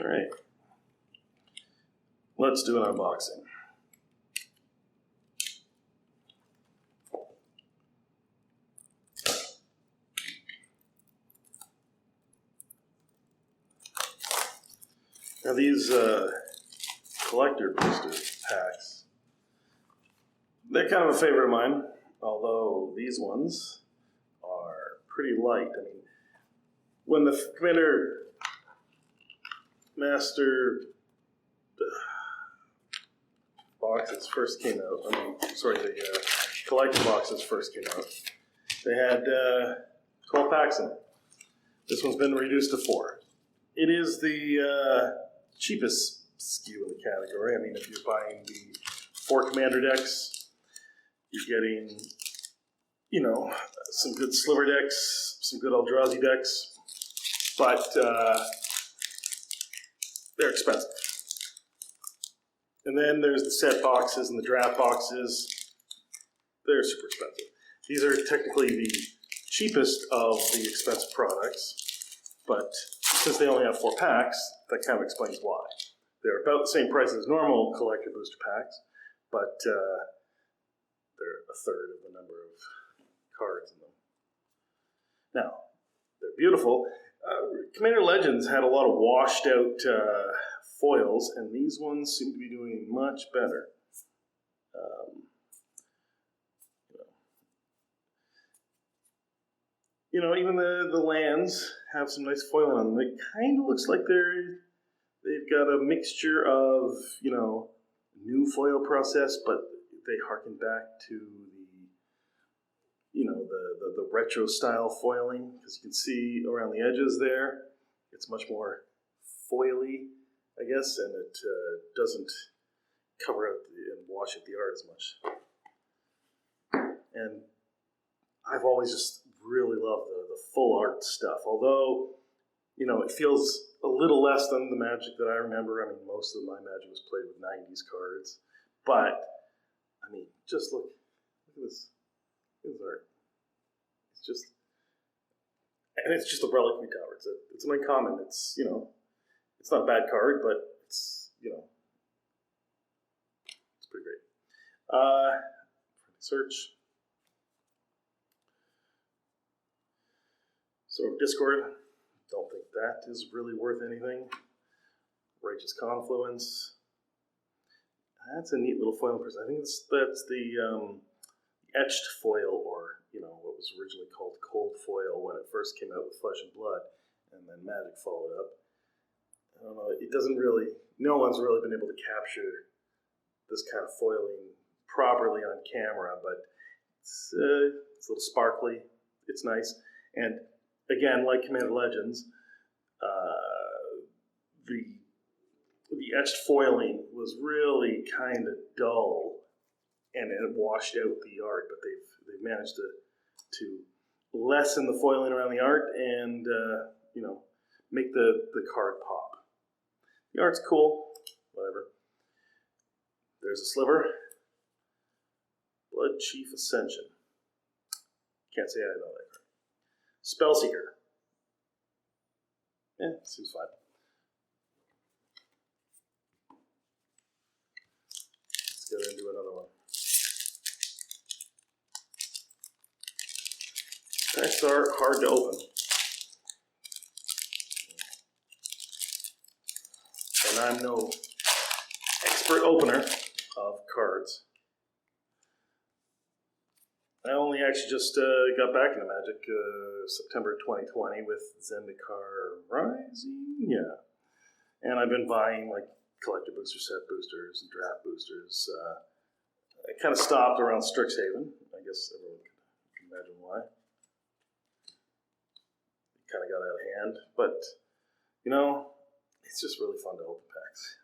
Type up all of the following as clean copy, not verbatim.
All right, let's do an unboxing. Now these collector booster packs, they're kind of a favorite of mine, although these ones are pretty light. I mean, when the Commander Master boxes first came out, the collector boxes first came out, they had 12 packs in it. This one's been reduced to 4. It is the cheapest SKU in the category. I mean, if you're buying the 4 Commander decks, you're getting, some good Sliver decks, some good Eldrazi decks, but they're expensive. And then there's the set boxes and the draft boxes. They're super expensive. These are technically the cheapest of the expensive products, but since they only have 4 packs, that kind of explains why. They're about the same price as normal collector booster packs, but they're a third of the number of cards in them. Now, they're beautiful. Commander Legends had a lot of washed out foils, and these ones seem to be doing much better. Even the lands have some nice foiling on them. It kind of looks like they've got a mixture of, new foil process, but they harken back to the retro style foiling, because you can see around the edges there, it's much more foily, I guess, and it doesn't cover out and wash out the art as much. And I've always just really loved the full art stuff, although, it feels a little less than the Magic that I remember. I mean, most of my Magic was played with 90s cards, but, I mean, just look at this. Look at this art. It's just a reliquary tower. It's an uncommon. It's it's not a bad card, but it's it's pretty great. Search. So Discord, don't think that is really worth anything. Righteous Confluence. That's a neat little foil person. I think that's the etched foil, or what was originally called cold foil when it first came out with Flesh and Blood, and then Magic followed up. I don't know. It doesn't really. No one's really been able to capture this kind of foiling properly on camera, but it's a little sparkly. It's nice, and again, like Commander Legends, the etched foiling was really kind of dull, and it washed out the art. But they've managed to lessen the foiling around the art and make the card pop. The art's cool, whatever. There's a Sliver. Blood Chief Ascension. Can't say I know that card. Spellseeker. Seems fine. Let's go and do another one. Packs are hard to open. And I'm no expert opener of cards. I only actually just got back into Magic September 2020 with Zendikar Rising, yeah. And I've been buying collector booster, set boosters, and draft boosters. I kind of stopped around Strixhaven. I guess everyone can imagine why. It kind of got out of hand, but it's just really fun to open packs.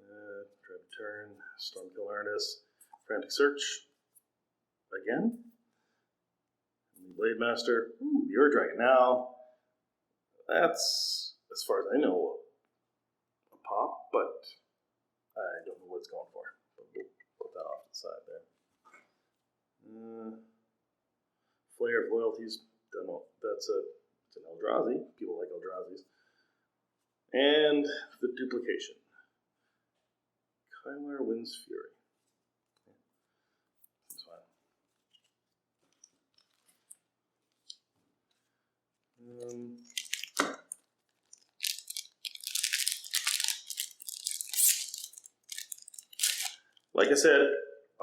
Dread Return, Stormkill Artist. Frantic Search, again. The Blade Master, the Ur Dragon. Now, that's, as far as I know, a pop, but I don't know what it's going for. But we'll put that off to the side there. Flare of Loyalties, don't know. It's It's an Eldrazi. People like Eldrazi's. And the duplication. Kylar Wind's Fury. That's fine. Like I said,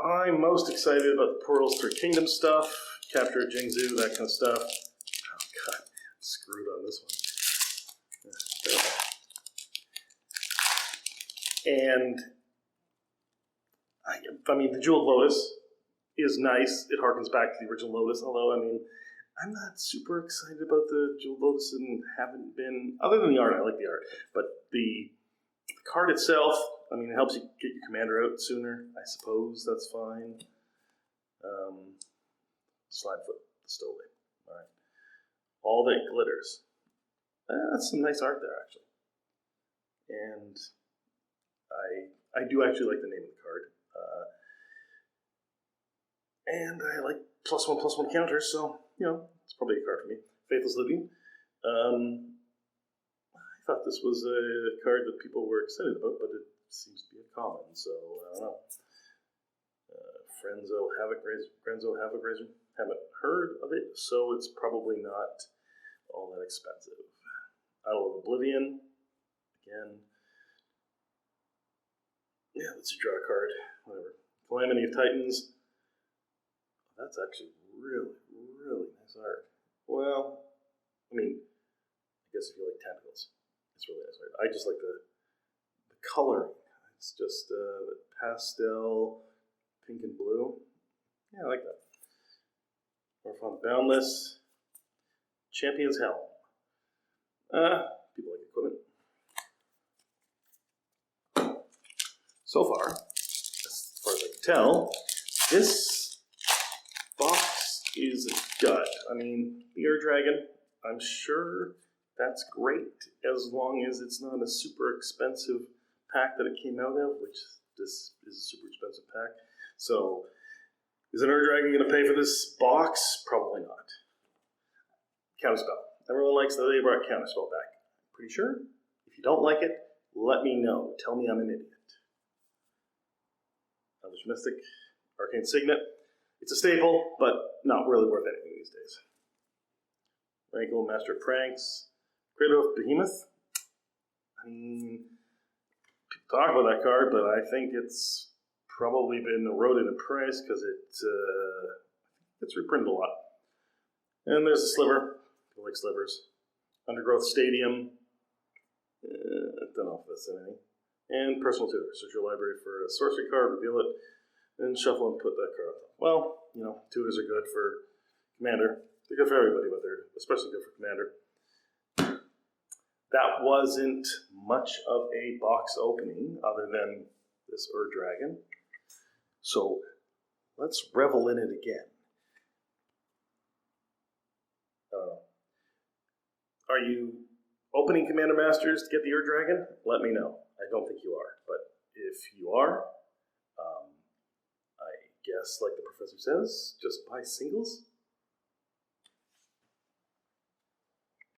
I'm most excited about the Portals 3 Kingdoms stuff, Capture Jingzhou, that kind of stuff. Oh god, screwed on this one. And I mean, the Jeweled Lotus is nice. It harkens back to the original Lotus, although, I mean, I'm not super excited about the Jeweled Lotus and haven't been, other than the art, I like the art, but the card itself, I mean, it helps you get your commander out sooner. I suppose that's fine. Slidefoot, the Stowaway. All right. All That Glitters. That's some nice art there, actually. And I do actually like the name of the card. And I like +1/+1 counters, so, you know, it's probably a card for me. Faithless Looting. I thought this was a card that people were excited about, but it seems to be a common, so I don't know. Frenzo Havoc Razor. Haven't heard of it, so it's probably not all that expensive. Idol of Oblivion. Again. Yeah, let's draw a card. Whatever. Calamity of Titans. That's actually really, really nice art. Well, I mean, I guess if you like tentacles, it's really nice art. I just like the coloring. It's just the pastel pink and blue. Yeah, I like that. Orphan Boundless. Champion's Helm. People like equipment. So far as I can tell, this box is a dud. I mean, the Ur Dragon, I'm sure that's great as long as it's not a super expensive pack that it came out of, which this is a super expensive pack. So, is an Ur Dragon going to pay for this box? Probably not. Counterspell. Everyone likes that they brought Counterspell back. Pretty sure? If you don't like it, let me know. Tell me I'm an idiot. Eldritch Mystic, Arcane Signet. It's a staple, but not really worth anything these days. Rankle, Master of Pranks. Cradle of Behemoth. I mean, people talk about that card, but I think it's probably been eroded in price because it's reprinted a lot. And there's a Sliver. People like slivers. Undergrowth Stadium. I don't know if that's anything. And Personal Tutor. Search your library for a sorcery card, reveal it, then shuffle and put that card on. Well, you know, tutors are good for Commander. They're good for everybody, but they're especially good for Commander. That wasn't much of a box opening other than this Ur Dragon. So let's revel in it again. Are you opening Commander Masters to get the Ur Dragon? Let me know. I don't think you are, but if you are, I guess, like the professor says, just buy singles.